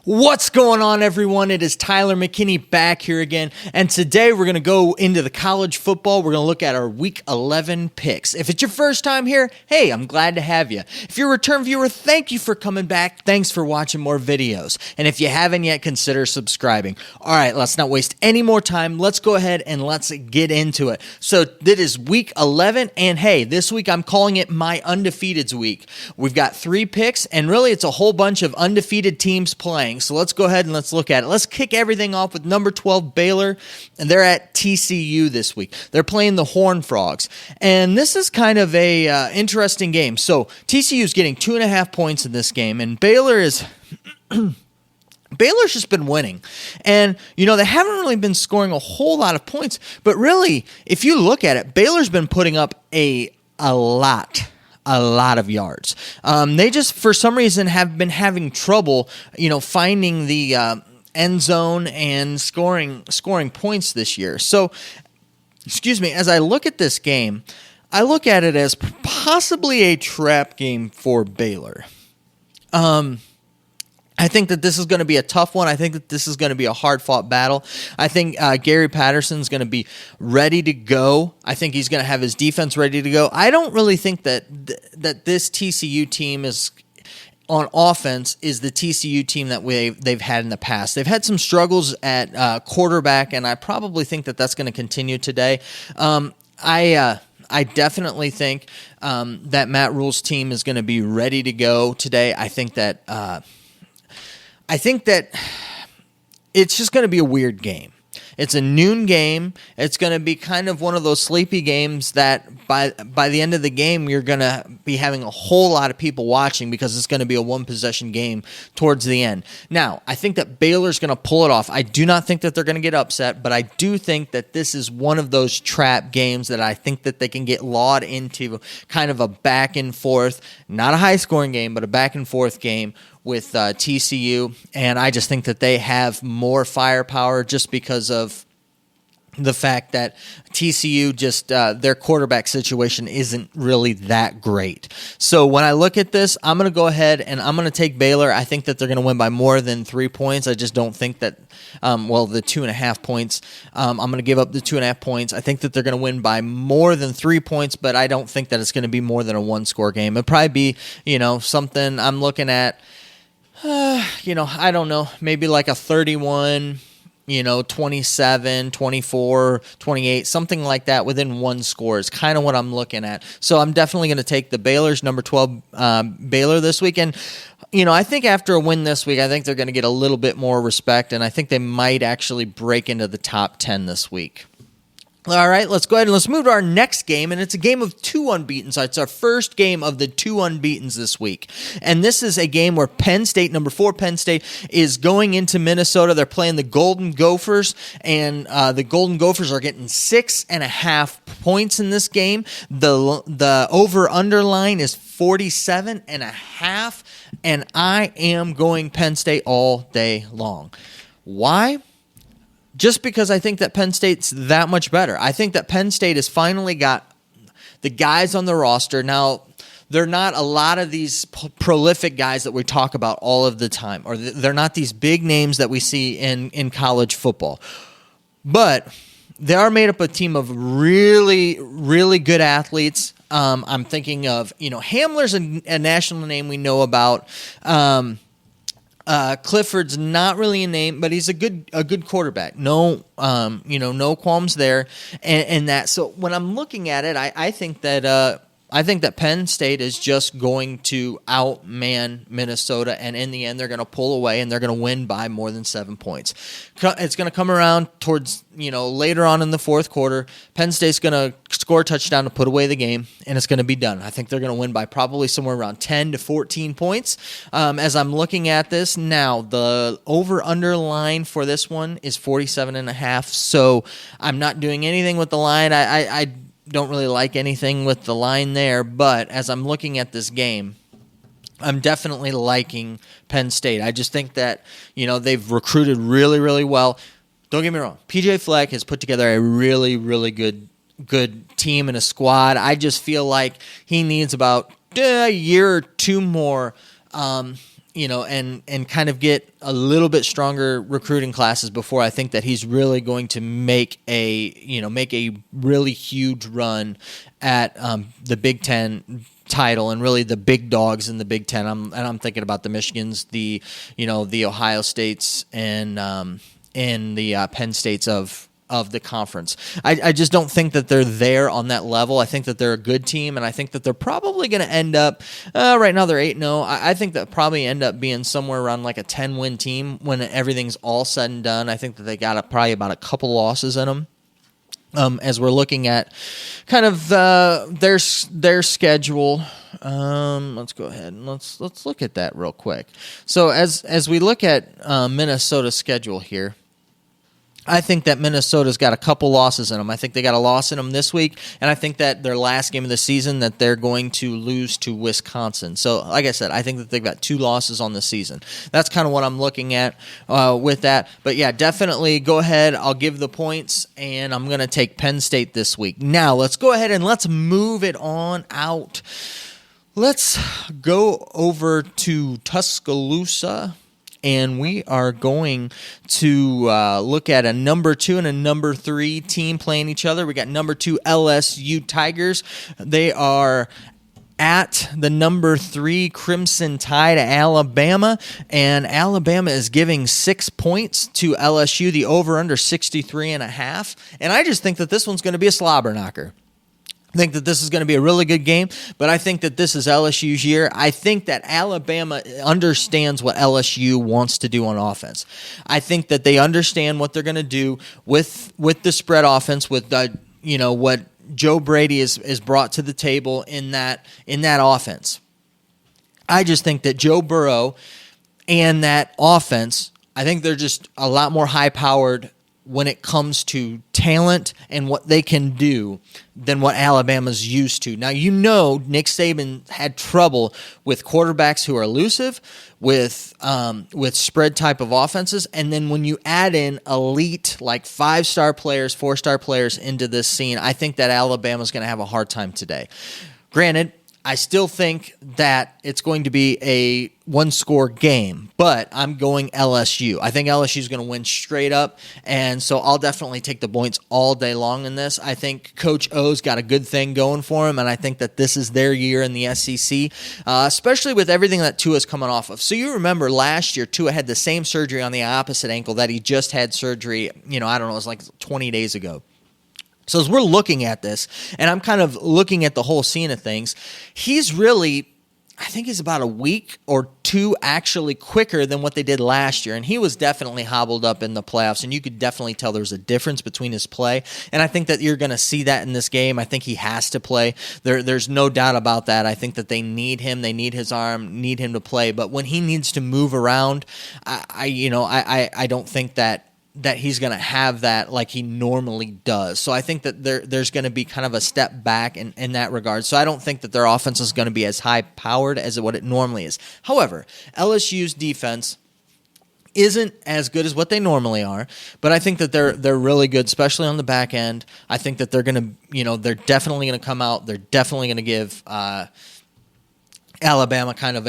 What's going on, everyone? It is Tyler McKinney back here again, and today we're going to go into the college football. We're going to look at our Week 11 picks. If it's your first time here, hey, I'm glad to have you. If you're a return viewer, thank you for coming back. Thanks for watching more videos. And if you haven't yet, consider subscribing. All right, let's not waste any more time. Let's go ahead and let's get into it. So this is Week 11, and hey, this week I'm calling it my undefeateds week. We've got 3 picks, and really it's a whole bunch of undefeated teams playing. So let's go ahead and let's look at it. Let's kick everything off with number 12, Baylor, and they're at TCU this week. They're playing the Horned Frogs, and this is kind of a interesting game. So TCU is getting 2.5 points in this game, and Baylor's just been winning. And, you know, they haven't really been scoring a whole lot of points, but really, if you look at it, Baylor's been putting up a lot of yards. They just, for some reason, have been having trouble, finding the end zone and scoring points this year. So, as I look at this game, I look at it as possibly a trap game for Baylor. I think that this is going to be a tough one. I think that this is going to be a hard-fought battle. I think Gary Patterson's going to be ready to go. I think he's going to have his defense ready to go. I don't really think that this TCU team is on offense is the TCU team that they've had in the past. They've had some struggles at quarterback, and I probably think that that's going to continue today. I definitely think that Matt Rule's team is going to be ready to go today. I think that it's just going to be a weird game. It's a noon game. It's going to be kind of one of those sleepy games that by the end of the game, you're going to be having a whole lot of people watching because it's going to be a one-possession game towards the end. Now, I think that Baylor's going to pull it off. I do not think that they're going to get upset, but I do think that this is one of those trap games that I think that they can get lawed into kind of a back-and-forth, not a high-scoring game, but a back-and-forth game with TCU, and I just think that they have more firepower just because of the fact that TCU just their quarterback situation isn't really that great. So when I look at this, I'm going to go ahead and I'm going to take Baylor. I think that they're going to win by more than 3 points. I just don't think that, the 2.5 points. I'm going to give up the 2.5 points. I think that they're going to win by more than 3 points, but I don't think that it's going to be more than a one-score game. It'll probably be, something I'm looking at, I don't know, maybe like a 31, 27, 24, 28, something like that within one score is kind of what I'm looking at. So I'm definitely going to take the Baylor's number 12 Baylor this week. And, I think after a win this week, I think they're going to get a little bit more respect, and I think they might actually break into the top 10 this week. All right, let's go ahead and let's move to our next game, and it's a game of 2 unbeaten. So it's our first game of the 2 unbeatens this week. And this is a game where Penn State, number 4 Penn State, is going into Minnesota. They're playing the Golden Gophers, and the Golden Gophers are getting 6.5 points in this game. The over-under line is 47.5, and I am going Penn State all day long. Why? Just because I think that Penn State's that much better. I think that Penn State has finally got the guys on the roster. Now, they're not a lot of these prolific guys that we talk about all of the time, or they're not these big names that we see in college football. But they are made up of a team of really, really good athletes. I'm thinking of, Hamler's a national name we know about. Clifford's not really a name, but he's a good quarterback. No, no qualms there, and that. So when I'm looking at it, I think that Penn State is just going to outman Minnesota, and in the end, they're going to pull away and they're going to win by more than 7 points. It's going to come around towards later on in the fourth quarter. Penn State's going to score a touchdown to put away the game, and it's going to be done. I think they're going to win by probably somewhere around 10 to 14 points. As I'm looking at this now, the over-under line for this one is 47.5. So I'm not doing anything with the line. I don't really like anything with the line there, but as I'm looking at this game, I'm definitely liking Penn State. I just think that, they've recruited really, really well. Don't get me wrong. PJ Fleck has put together a really, really good team and a squad. I just feel like he needs about a year or two more and kind of get a little bit stronger recruiting classes before I think that he's really going to make a really huge run at the Big Ten title and really the big dogs in the Big Ten. I'm thinking about the Michigans, the Ohio States, and the Penn States of the conference. I just don't think that they're there on that level. I think that they're a good team, and I think that they're probably going to end up, right now they're 8-0. I think that probably end up being somewhere around like a 10-win team when everything's all said and done. I think that they got probably about a couple losses in them. As we're looking at kind of their schedule, let's go ahead and let's look at that real quick. So as we look at Minnesota's schedule here, I think that Minnesota's got a couple losses in them. I think they got a loss in them this week, and I think that their last game of the season that they're going to lose to Wisconsin. So, like I said, I think that they've got 2 losses on the season. That's kind of what I'm looking at with that. But, yeah, definitely go ahead. I'll give the points, and I'm going to take Penn State this week. Now, let's go ahead and let's move it on out. Let's go over to Tuscaloosa. And we are going to look at a number 2 and a number 3 team playing each other. We got number 2 LSU Tigers. They are at the number 3 Crimson Tide Alabama, and Alabama is giving 6 points to LSU. The over/under 63.5, and I just think that this one's going to be a slobber knocker. I think that this is going to be a really good game, but I think that this is LSU's year. I think that Alabama understands what LSU wants to do on offense. I think that they understand what they're going to do with the spread offense, with what Joe Brady is brought to the table in that offense. I just think that Joe Burrow and that offense, I think they're just a lot more high-powered when it comes to talent and what they can do than what Alabama's used to. Now, Nick Saban had trouble with quarterbacks who are elusive, with spread type of offenses, and then when you add in elite, like 5-star players, 4-star players into this scene, I think that Alabama's going to have a hard time today. Granted, I still think that it's going to be a one-score game, but I'm going LSU. I think LSU is going to win straight up, and so I'll definitely take the points all day long in this. I think Coach O's got a good thing going for him, and I think that this is their year in the SEC, especially with everything that Tua's coming off of. So you remember last year, Tua had the same surgery on the opposite ankle that he just had surgery, I don't know, it was like 20 days ago. So as we're looking at this, and I'm kind of looking at the whole scene of things, he's really, I think he's about a week or 2 actually quicker than what they did last year. And he was definitely hobbled up in the playoffs, and you could definitely tell there's a difference between his play. And I think that you're going to see that in this game. I think he has to play. There's no doubt about that. I think that they need him. They need his arm, need him to play. But when he needs to move around, I don't think that he's going to have that like he normally does. So I think that there's going to be kind of a step back in that regard. So I don't think that their offense is going to be as high-powered as what it normally is. However, LSU's defense isn't as good as what they normally are, but I think that they're really good, especially on the back end. I think that they're going to, they're definitely going to come out. They're definitely going to give Alabama kind of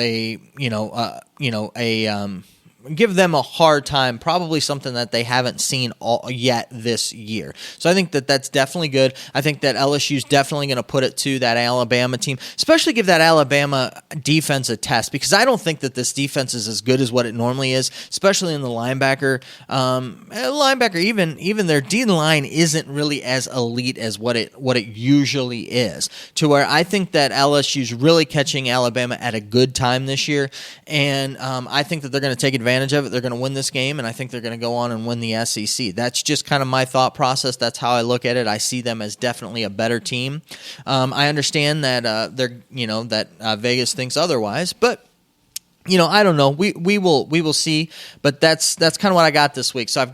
give them a hard time, probably something that they haven't seen yet this year. So I think that that's definitely good. I think that LSU's definitely going to put it to that Alabama team, especially give that Alabama defense a test, because I don't think that this defense is as good as what it normally is, especially in the linebacker. Even their D-line isn't really as elite as what it usually is, to where I think that LSU's really catching Alabama at a good time this year, and I think that they're going to take advantage of it. They're going to win this game, and I think they're going to go on and win the SEC. That's just kind of my thought process. That's how I look at it. I see them as definitely a better team. I understand that Vegas thinks otherwise, but I don't know. We will see. But that's kind of what I got this week. So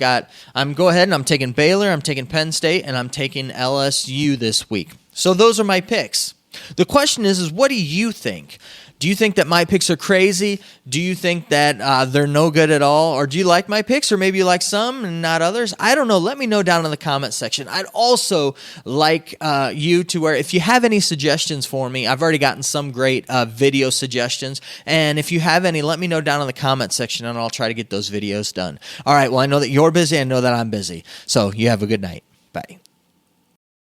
I'm go ahead and I'm taking Baylor, I'm taking Penn State, and I'm taking LSU this week. So those are my picks. The question is what do you think? Do you think that my picks are crazy? Do you think that they're no good at all? Or do you like my picks, or maybe you like some and not others? I don't know. Let me know down in the comment section. I'd also like you to where if you have any suggestions for me, I've already gotten some great video suggestions. And if you have any, let me know down in the comment section, and I'll try to get those videos done. All right, well, I know that you're busy. I know that I'm busy. So you have a good night. Bye.